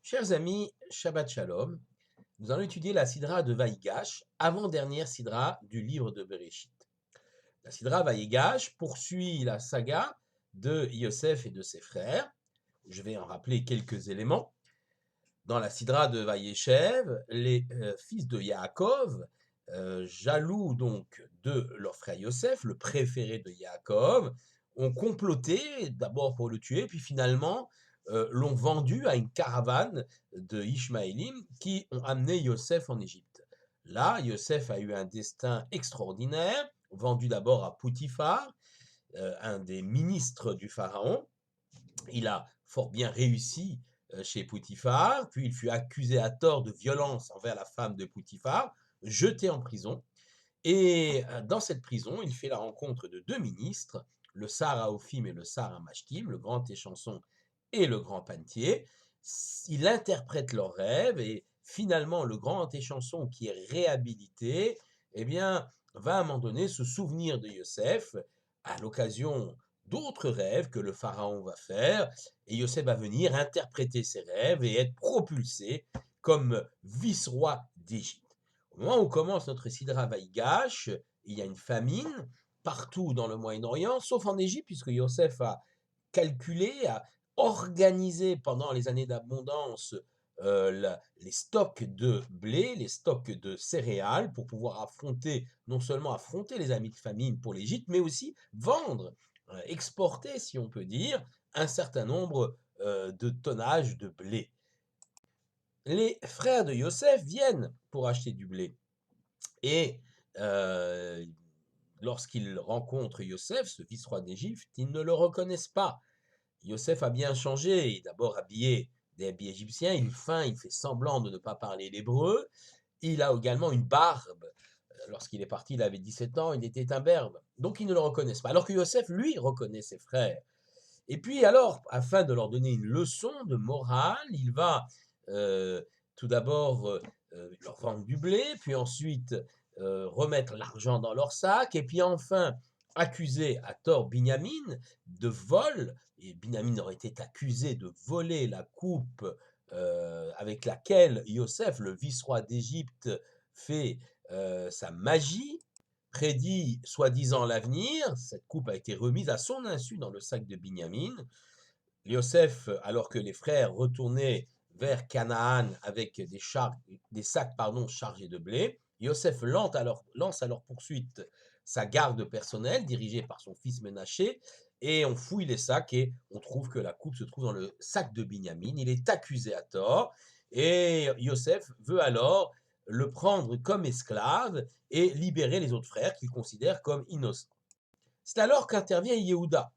Chers amis, Shabbat Shalom, nous allons étudier la Sidra de Vaïgash, avant-dernière Sidra du livre de Bereshit. La Sidra Vaïgash poursuit la saga de Yosef et de ses frères. Je vais en rappeler quelques éléments. Dans la Sidra de Vaïeshev, les fils de Yaakov, jaloux donc de leur frère Yosef, le préféré de Yaakov, ont comploté d'abord pour le tuer, puis finalement l'ont vendu à une caravane de Ishmaélim qui ont amené Yosef en Égypte. Là, Yosef a eu un destin extraordinaire, vendu d'abord à Poutifar, un des ministres du Pharaon. Il a fort bien réussi chez Poutifar, puis il fut accusé à tort de violence envers la femme de Poutifar, jeté en prison. Et dans cette prison, il fait la rencontre de deux ministres, le Sar Haophim et le Sar Hamashkim, le grand échanson et le grand panetier. Il interprète leurs rêves et finalement le grand échanson qui est réhabilité, eh bien, va à un moment donné se souvenir de Yosef à l'occasion d'autres rêves que le pharaon va faire, et Yosef va venir interpréter ses rêves et être propulsé comme vice-roi d'Égypte. Au moment où commence notre Sidra Vaïgash, il y a une famine partout dans le Moyen-Orient, sauf en Égypte, puisque Yosef a calculé, a organisé pendant les années d'abondance les stocks de blé, les stocks de céréales pour pouvoir affronter, non seulement affronter les amis de famine pour l'Égypte, mais aussi vendre, exporter, si on peut dire, un certain nombre de tonnages de blé. Les frères de Yosef viennent pour acheter du blé. Et lorsqu'ils rencontrent Yosef, ce vice-roi d'Égypte, ils ne le reconnaissent pas. Yosef a bien changé, il est d'abord habillé des habits égyptiens, il feint, il fait semblant de ne pas parler l'hébreu. Il a également une barbe. Lorsqu'il est parti, il avait 17 ans, il était imberbe. Donc ils ne le reconnaissent pas. Alors que Yosef, lui, reconnaît ses frères. Et puis alors, afin de leur donner une leçon de morale, il va tout d'abord leur vendre du blé, puis ensuite remettre l'argent dans leur sac, et puis enfin accuser à tort Binyamin de vol, et Binyamin aurait été accusé de voler la coupe avec laquelle Yosef, le vice-roi d'Égypte, fait sa magie, prédit soi-disant l'avenir. Cette coupe a été remise à son insu dans le sac de Binyamin. Yosef, alors que les frères retournaient vers Canaan avec des sacs chargés de blé, Yosef lance à leur poursuite sa garde personnelle dirigée par son fils Ménaché, et on fouille les sacs et on trouve que la coupe se trouve dans le sac de Binyamin. Il est accusé à tort et Yosef veut alors le prendre comme esclave et libérer les autres frères qu'il considère comme innocents. C'est alors qu'intervient Yehuda.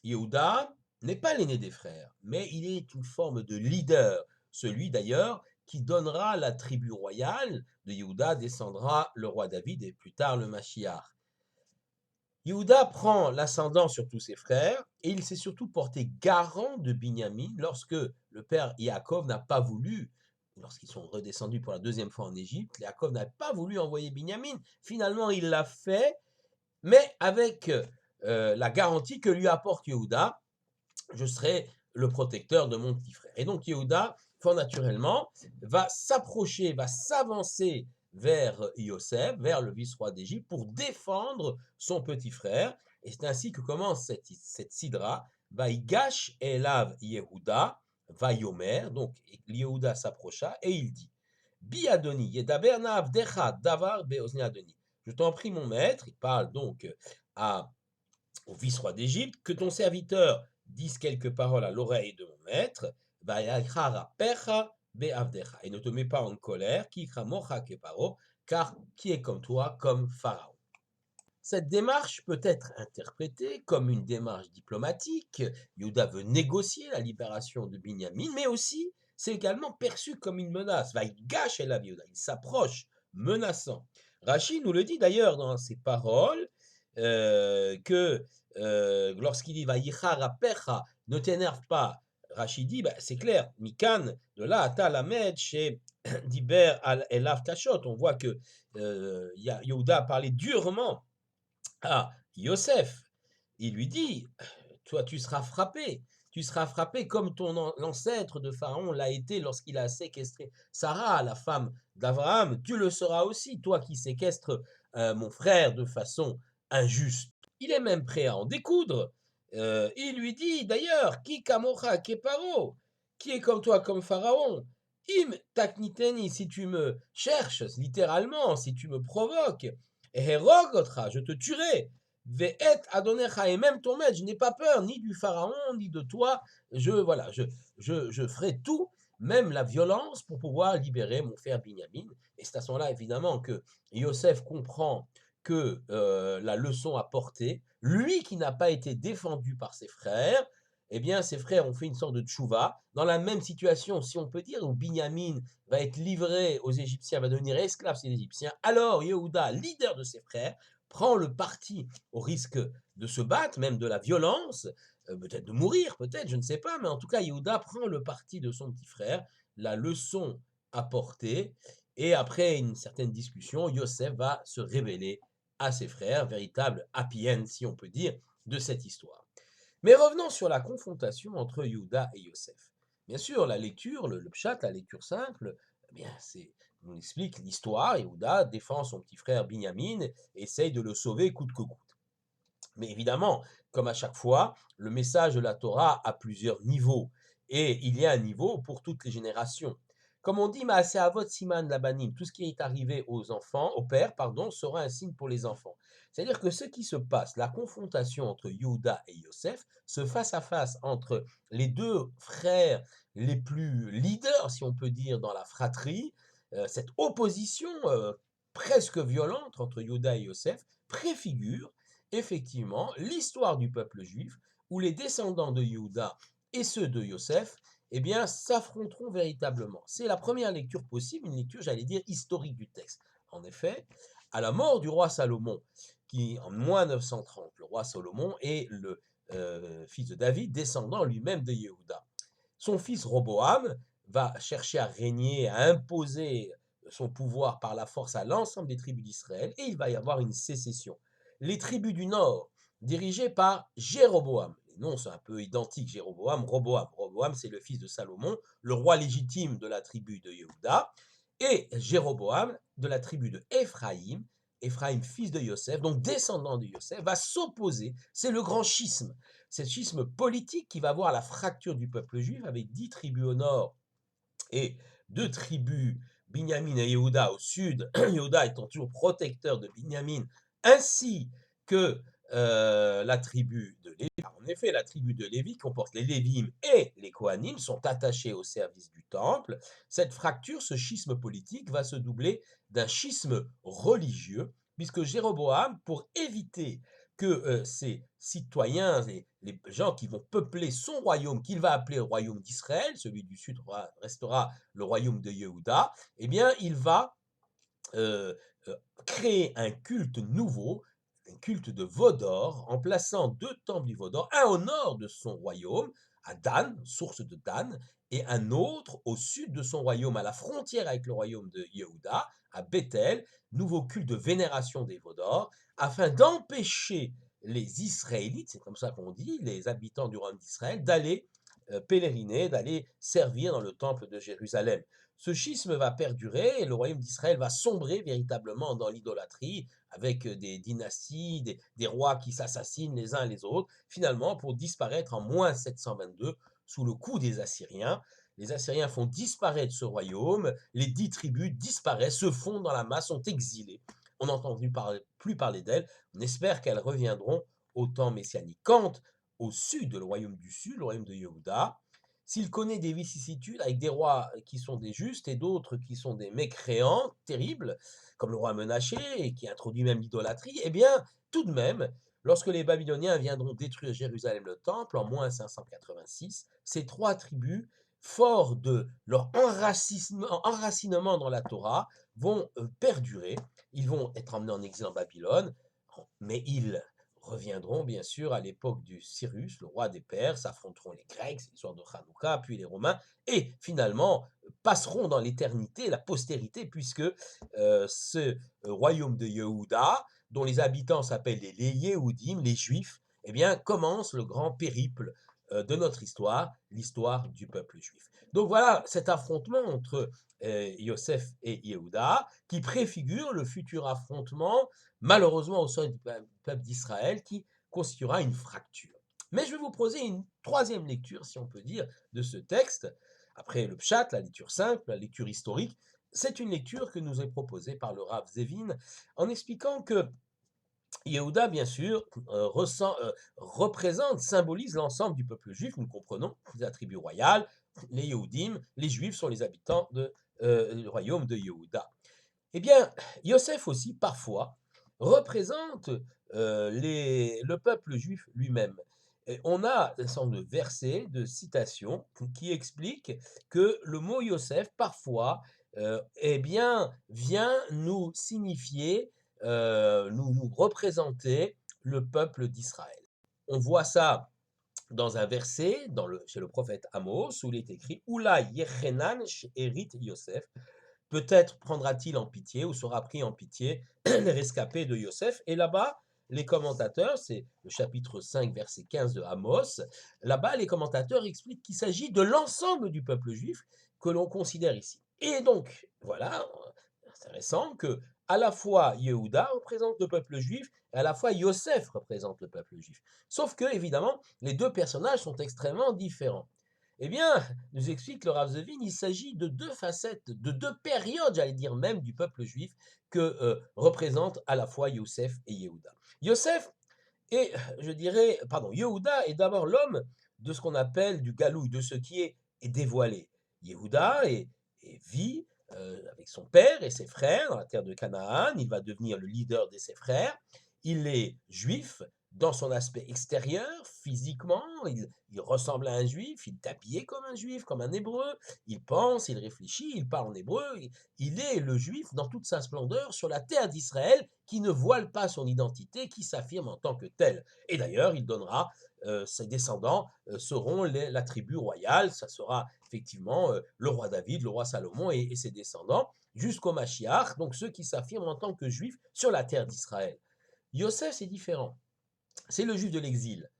Yehuda n'est pas l'aîné des frères, mais il est une forme de leader, celui d'ailleurs qui donnera la tribu royale. De Yehuda descendra le roi David et plus tard le Mashiach. Yehuda prend l'ascendant sur tous ses frères et il s'est surtout porté garant de Binyamin lorsque le père Yaakov n'a pas voulu, lorsqu'ils sont redescendus pour la deuxième fois en Égypte, Yaakov n'a pas voulu envoyer Binyamin. Finalement, il l'a fait, mais avec la garantie que lui apporte Yehuda: je serai le protecteur de mon petit frère. Et donc Yehuda, fort naturellement, va s'approcher, va s'avancer vers Yosef, vers le vice-roi d'Égypte, pour défendre son petit frère. Et c'est ainsi que commence cette sidra. Vaïgash elav Yehuda, Vayomer. Donc Yehuda s'approcha et il dit: Bi Adoni, yedaber na'avdecha davar be'ozni Adoni. Je t'en prie, mon maître, il parle donc au vice-roi d'Égypte, que ton serviteur dise quelques paroles à l'oreille de mon maître, et ne te mets pas en colère, car qui est comme toi, comme Pharaon. Cette démarche peut être interprétée comme une démarche diplomatique. Yehuda veut négocier la libération de Binyamin, mais aussi c'est également perçu comme une menace. Vaïgash el Yehuda, il s'approche, menaçant. Rachi nous le dit d'ailleurs dans ses paroles, que lorsqu'il dit Vaïchar apecha, ne t'énerve pas. Rachi dit, bah, c'est clair, Mikan, de là à Talamed, chez Diber al Elav Kashot, on voit que Yehuda a parlé durement à Yosef. Il lui dit: toi, tu seras frappé, tu seras frappé comme l'ancêtre de Pharaon l'a été lorsqu'il a séquestré Sarah, la femme d'Abraham. Tu le seras aussi, toi qui séquestres mon frère de façon injuste. Il est même prêt à en découdre. Il lui dit d'ailleurs, qui kamocha keparo, qui est comme toi, comme Pharaon. Im takniteni, si tu me cherches, littéralement, si tu me provoques, herogotra, je te tuerai. Ve'et adonecha, et même ton maître, je n'ai pas peur ni du pharaon ni de toi. Voilà, je ferai tout, même la violence, pour pouvoir libérer mon frère Binyamin. Et c'est à ce moment-là, évidemment, que Yosef comprend que la leçon a porté. Lui qui n'a pas été défendu par ses frères, eh bien, ses frères ont fait une sorte de tchouva, dans la même situation, si on peut dire, où Binyamin va être livré aux Égyptiens, va devenir esclave chez les Égyptiens. Alors, Yehuda, leader de ses frères, prend le parti, au risque de se battre, même de la violence, peut-être de mourir, peut-être, je ne sais pas, mais en tout cas, Yehuda prend le parti de son petit frère, la leçon apportée, et après une certaine discussion, Yosef va se révéler à ses frères, véritable happy end, si on peut dire, de cette histoire. Mais revenons sur la confrontation entre Yehuda et Yosef. Bien sûr, la lecture, le pshat, la lecture simple, eh bien, on explique l'histoire. Yehuda défend son petit frère Binyamin et essaye de le sauver coûte que coûte. Mais évidemment, comme à chaque fois, le message de la Torah a plusieurs niveaux. Et il y a un niveau pour toutes les générations. Comme on dit, Maaseh Avot Siman Labanim, tout ce qui est arrivé aux enfants, au père, pardon, sera un signe pour les enfants. C'est-à-dire que ce qui se passe, la confrontation entre Yehuda et Yosef, ce face-à-face entre les deux frères les plus leaders, si on peut dire, dans la fratrie, cette opposition presque violente entre Yehuda et Yosef, préfigure effectivement l'histoire du peuple juif, où les descendants de Yehuda et ceux de Yosef, eh bien, s'affronteront véritablement. C'est la première lecture possible, une lecture, j'allais dire, historique du texte. En effet, à la mort du roi Salomon, qui en moins 930, le roi Salomon est le fils de David, descendant lui-même de Yehuda. Son fils Roboam va chercher à régner, à imposer son pouvoir par la force à l'ensemble des tribus d'Israël, et il va y avoir une sécession. Les tribus du nord, dirigées par Jéroboam, les noms sont un peu identiques, Jéroboam, Roboam. Roboam, c'est le fils de Salomon, le roi légitime de la tribu de Yehuda, et Jéroboam de la tribu de Éphraïm, Éphraïm, fils de Yosef, donc descendant de Yosef, va s'opposer, c'est le grand schisme, c'est schisme politique qui va voir la fracture du peuple juif avec 10 tribus au nord et 2 tribus, Binyamin et Yehuda au sud, Yehuda étant toujours protecteur de Binyamin, ainsi que la tribu de Lévi. En effet, la tribu de Lévi comporte les Lévim et les Kohanim, sont attachés au service du temple. Cette fracture, ce schisme politique, va se doubler d'un schisme religieux, puisque Jéroboam, pour éviter que ces citoyens, les gens qui vont peupler son royaume, qu'il va appeler le royaume d'Israël, celui du sud restera le royaume de Yehuda, eh bien, il va euh, euh, créer un culte nouveau, un culte de Vodor, en plaçant 2 temples du Vodor, un au nord de son royaume, à Dan, source de Dan, et un autre au sud de son royaume, à la frontière avec le royaume de Yehuda, à Bethel, nouveau culte de vénération des Vodor, afin d'empêcher les Israélites, c'est comme ça qu'on dit, les habitants du royaume d'Israël, d'aller pèleriner, d'aller servir dans le temple de Jérusalem. Ce schisme va perdurer et le royaume d'Israël va sombrer véritablement dans l'idolâtrie avec des dynasties, des rois qui s'assassinent les uns les autres, finalement pour disparaître en moins 722 sous le coup des Assyriens. Les Assyriens font disparaître ce royaume, les 10 tribus disparaissent, se fondent dans la masse, sont exilées. On n'entend plus parler d'elles, on espère qu'elles reviendront au temps messianique. Quant au sud, le royaume du sud, le royaume de Yehuda, s'il connaît des vicissitudes avec des rois qui sont des justes et d'autres qui sont des mécréants terribles, comme le roi Menaché, qui introduit même l'idolâtrie, eh bien, tout de même, lorsque les Babyloniens viendront détruire Jérusalem, le temple, en moins 586, ces 3 tribus, forts de leur enracinement dans la Torah, vont perdurer. Ils vont être emmenés en exil en Babylone, mais ils reviendront bien sûr à l'époque du Cyrus, le roi des Perses, affronteront les Grecs, c'est l'histoire de Hanouka, puis les Romains, et finalement passeront dans l'éternité, la postérité, puisque ce royaume de Yehuda, dont les habitants s'appellent les Yéhoudim, les Juifs, eh bien commence le grand périple de notre histoire, l'histoire du peuple juif. Donc voilà cet affrontement entre Yosef et Yehuda qui préfigure le futur affrontement, malheureusement au sein du peuple d'Israël, qui constituera une fracture. Mais je vais vous proposer une troisième lecture, si on peut dire, de ce texte. Après le pshat, la lecture simple, la lecture historique, c'est une lecture que nous est proposée par le Rav Zevin en expliquant que Yehuda, bien sûr, représente, symbolise l'ensemble du peuple juif, nous comprenons, la tribu royale, les Yehudim, les Juifs sont les habitants du royaume de Yehuda. Eh bien, Yosef aussi, parfois, représente le peuple juif lui-même. Et on a un certain nombre de versets, de citations, qui expliquent que le mot Yosef, parfois, eh bien, vient nous signifier, nous représenter le peuple d'Israël. On voit ça dans un verset chez le prophète Amos, où il est écrit Oula Yechenan She'erit Yosef. Peut-être prendra-t-il en pitié ou sera pris en pitié les rescapés de Yosef. Et là-bas, les commentateurs, c'est le chapitre 5, verset 15 de Amos, là-bas, les commentateurs expliquent qu'il s'agit de l'ensemble du peuple juif que l'on considère ici. Et donc, voilà, intéressant que à la fois Yehuda représente le peuple juif et à la fois Yosef représente le peuple juif. Sauf que, évidemment, les deux personnages sont extrêmement différents. Eh bien, nous explique le Rav Zevin, il s'agit de deux facettes, de deux périodes, j'allais dire même, du peuple juif que représentent à la fois Yosef et Yehuda. Yosef est, je dirais, pardon, Yehuda est d'abord l'homme de ce qu'on appelle du galouille, de ce qui est dévoilé. Yehuda vit avec son père et ses frères dans la terre de Canaan, il va devenir le leader de ses frères, il est juif, dans son aspect extérieur, physiquement, il ressemble à un juif, il est habillé comme un juif, comme un hébreu, il pense, il réfléchit, il parle en hébreu, il est le juif dans toute sa splendeur sur la terre d'Israël qui ne voile pas son identité, qui s'affirme en tant que tel. Et d'ailleurs, il donnera, ses descendants seront la tribu royale, ça sera effectivement le roi David, le roi Salomon et ses descendants, jusqu'au Mashiach, donc ceux qui s'affirment en tant que juifs sur la terre d'Israël. Yosef, c'est différent. C'est le juif de l'exil.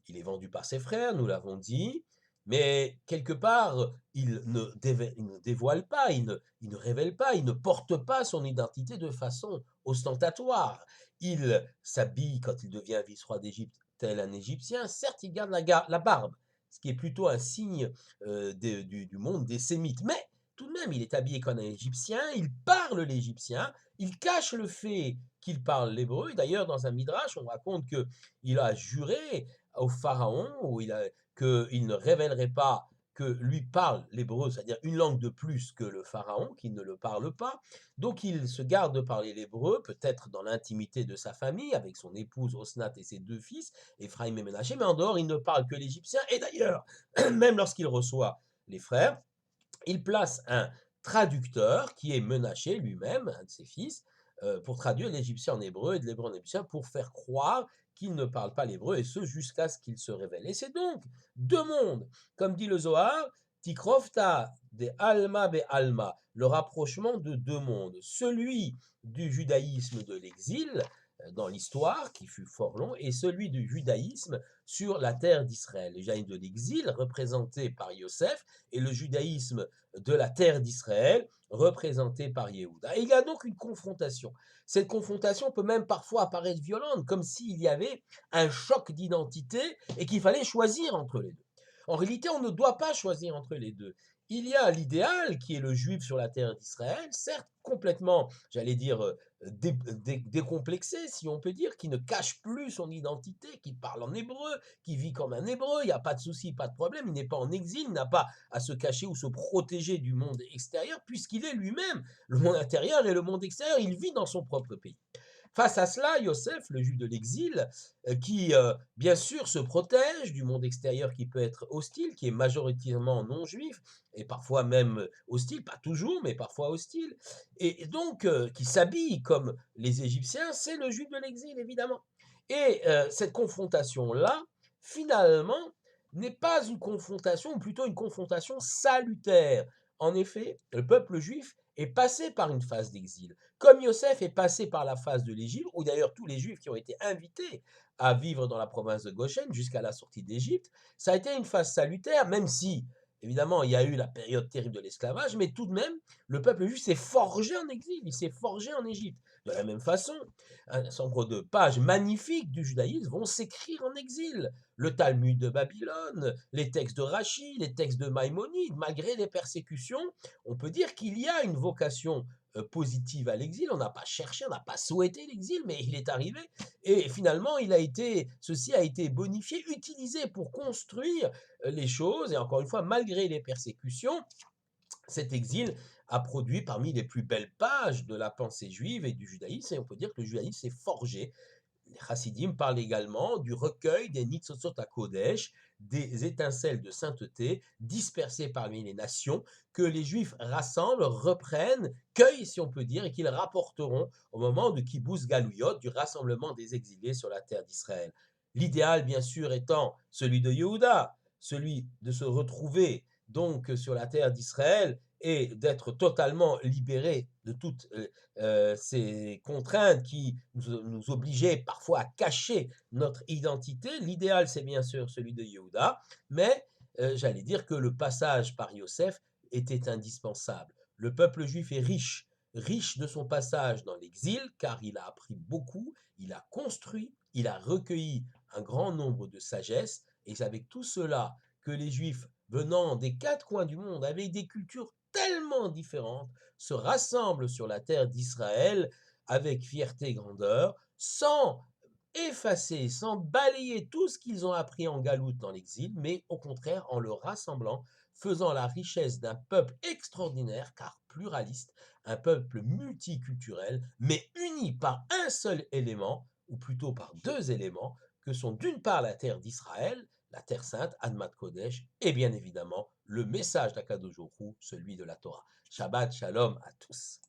Il est vendu par ses frères, nous l'avons dit, mais quelque part, il ne dévoile pas, il ne révèle pas, il ne porte pas son identité de façon ostentatoire. Il s'habille quand il devient vice-roi d'Égypte tel un Égyptien. Certes, il garde la barbe, ce qui est plutôt un signe du monde des Sémites, mais tout de même, il est habillé comme un Égyptien, il parle l'égyptien, il cache le fait qu'il parle l'hébreu. D'ailleurs, dans un midrash, on raconte qu'il a juré au pharaon qu'il ne révélerait pas que lui parle l'hébreu, c'est-à-dire une langue de plus que le pharaon, qu'il ne le parle pas. Donc il se garde de parler l'hébreu, peut-être dans l'intimité de sa famille, avec son épouse Osnat et ses deux fils, Ephraim et Ménaché, mais en dehors, il ne parle que l'égyptien. Et d'ailleurs, même lorsqu'il reçoit les frères, il place un traducteur qui est Menaché lui-même, un de ses fils, pour traduire l'égyptien en hébreu et de l'hébreu en égyptien pour faire croire qu'il ne parle pas l'hébreu et ce jusqu'à ce qu'il se révèle. Et c'est donc deux mondes, comme dit le Zohar, Tikrofta de Alma be Alma, le rapprochement de deux mondes, celui du judaïsme de l'exil dans l'histoire qui fut fort long et celui du judaïsme sur la terre d'Israël. Le judaïsme de l'exil représenté par Yosef et le judaïsme de la terre d'Israël représenté par Yehuda. Et il y a donc une confrontation. Cette confrontation peut même parfois apparaître violente, comme s'il y avait un choc d'identité et qu'il fallait choisir entre les deux. En réalité, on ne doit pas choisir entre les deux. Il y a l'idéal qui est le juif sur la terre d'Israël, certes complètement, j'allais dire, décomplexé, si on peut dire, qui ne cache plus son identité, qui parle en hébreu, qui vit comme un hébreu, il n'y a pas de souci, pas de problème, il n'est pas en exil, il n'a pas à se cacher ou se protéger du monde extérieur, puisqu'il est lui-même le monde intérieur et le monde extérieur, il vit dans son propre pays. Face à cela, Yosef, le juif de l'exil, qui bien sûr se protège du monde extérieur qui peut être hostile, qui est majoritairement non juif, et parfois même hostile, pas toujours, mais parfois hostile, et donc qui s'habille comme les Égyptiens, c'est le juif de l'exil, évidemment. Et cette confrontation-là, finalement, n'est pas une confrontation, ou plutôt une confrontation salutaire. En effet, le peuple juif est passé par une phase d'exil, comme Yosef est passé par la phase de l'Égypte, ou d'ailleurs tous les Juifs qui ont été invités à vivre dans la province de Goshen jusqu'à la sortie d'Égypte. Ça a été une phase salutaire, même si, évidemment, il y a eu la période terrible de l'esclavage, mais tout de même, le peuple juif s'est forgé en exil, il s'est forgé en Égypte. De la même façon, un nombre de pages magnifiques du judaïsme vont s'écrire en exil. Le Talmud de Babylone, les textes de Rachi, les textes de Maïmonide, malgré les persécutions, on peut dire qu'il y a une vocation positive à l'exil. On n'a pas cherché, on n'a pas souhaité l'exil, mais il est arrivé. Et finalement, ceci a été bonifié, utilisé pour construire les choses. Et encore une fois, malgré les persécutions, cet exil a produit parmi les plus belles pages de la pensée juive et du judaïsme, et on peut dire que le judaïsme s'est forgé. Les chassidim parlent également du recueil des Nitzotzot HaKodesh, des étincelles de sainteté dispersées parmi les nations, que les Juifs rassemblent, reprennent, cueillent si on peut dire, et qu'ils rapporteront au moment de Kibbutz Galouyot, du rassemblement des exilés sur la terre d'Israël. L'idéal, bien sûr, étant celui de Yehuda, celui de se retrouver donc sur la terre d'Israël et d'être totalement libéré de toutes ces contraintes qui nous obligeaient parfois à cacher notre identité. L'idéal, c'est bien sûr celui de Yehuda, mais j'allais dire que le passage par Yosef était indispensable. Le peuple juif est riche, riche de son passage dans l'exil, car il a appris beaucoup, il a construit, il a recueilli un grand nombre de sagesse, et c'est avec tout cela que les Juifs venant des quatre coins du monde, avec des cultures tellement différentes, se rassemblent sur la terre d'Israël avec fierté et grandeur, sans effacer, sans balayer tout ce qu'ils ont appris en galoute dans l'exil, mais au contraire en le rassemblant, faisant la richesse d'un peuple extraordinaire, car pluraliste, un peuple multiculturel, mais uni par un seul élément, ou plutôt par deux éléments, que sont d'une part la terre d'Israël, la terre sainte, Admat Kodesh, et bien évidemment le message d'Akadosh Baruch Hu, celui de la Torah. Shabbat Shalom à tous.